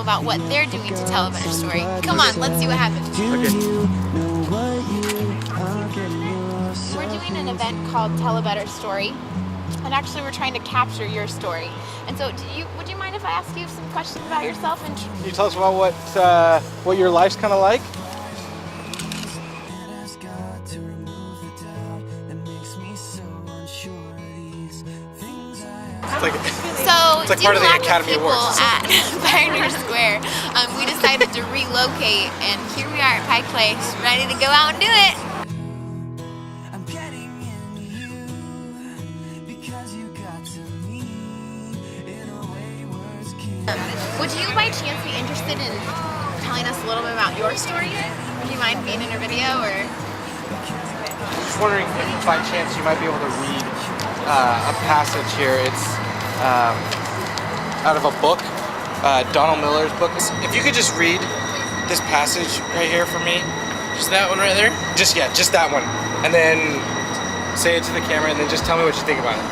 about what they're doing to tell a better story. Come on, let's see what happens. We're doing an event called Tell a Better Story, and actually we're trying to capture your story. And so would you mind if I ask you some questions about yourself? And Can you tell us about what your life's kind of like? It's like part of the Academy Awards. At Pioneer Square, we decided to relocate, and here we are at Pike Place, ready to go out and do it. Would you by chance be interested in telling us a little bit about your story? Would you mind being in our video, or? I'm just wondering if by chance you might be able to read a passage here. It's out of a book, Donald Miller's book. If you could just read this passage right here for me. Just that one right there? Just that one. And then say it to the camera, and then just tell me what you think about it.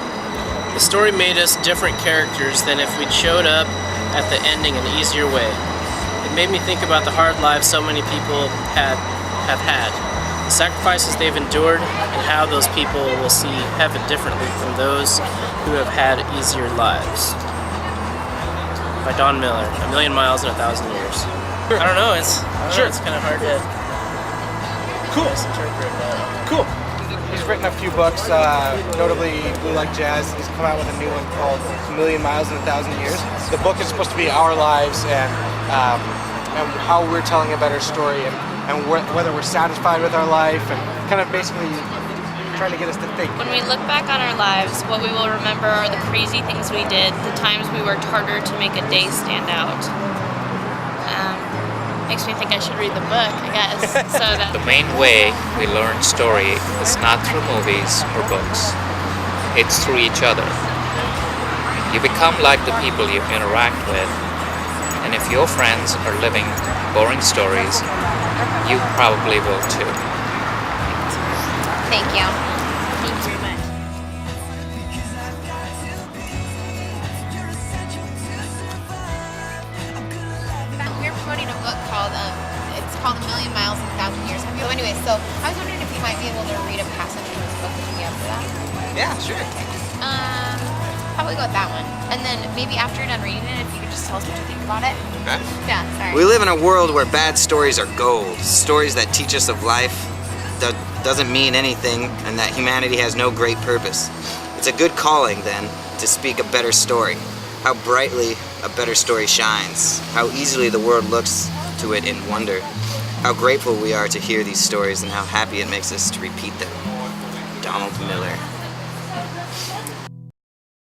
The story made us different characters than if we'd showed up at the ending an easier way. It made me think about the hard lives so many people have had, the sacrifices they've endured, and how those people will see heaven differently from those who have had easier lives. By Don Miller, A Million Miles in 1,000 Years. I don't know, it's kind of hard to misinterpret that. Cool. He's written a few books, notably Blue Like Jazz. He's come out with a new one called A Million Miles in 1,000 Years. The book is supposed to be our lives and how we're telling a better story and whether we're satisfied with our life, and kind of basically trying to get us to think. When we look back on our lives, what we will remember are the crazy things we did, the times we worked harder to make a day stand out. Makes me think I should read the book, I guess. The main way we learn story is not through movies or books. It's through each other. You become like the people you interact with, and if your friends are living boring stories, you probably will too. Thank you. Thank you very much. We're promoting a book called it's called A Million Miles in 1,000 Years. So anyway, so I was wondering if you might be able to read a passage from this book. Would you be up for that? Yeah, sure. Probably go with that one. And then maybe after you're done reading it, if you could just tell us what you think about it. Okay. Yeah, sorry. We live in a world where bad stories are gold. Stories that teach us of life doesn't mean anything, and that humanity has no great purpose. It's a good calling, then, to speak a better story. How brightly a better story shines. How easily the world looks to it in wonder. How grateful we are to hear these stories, and how happy it makes us to repeat them. Donald Miller.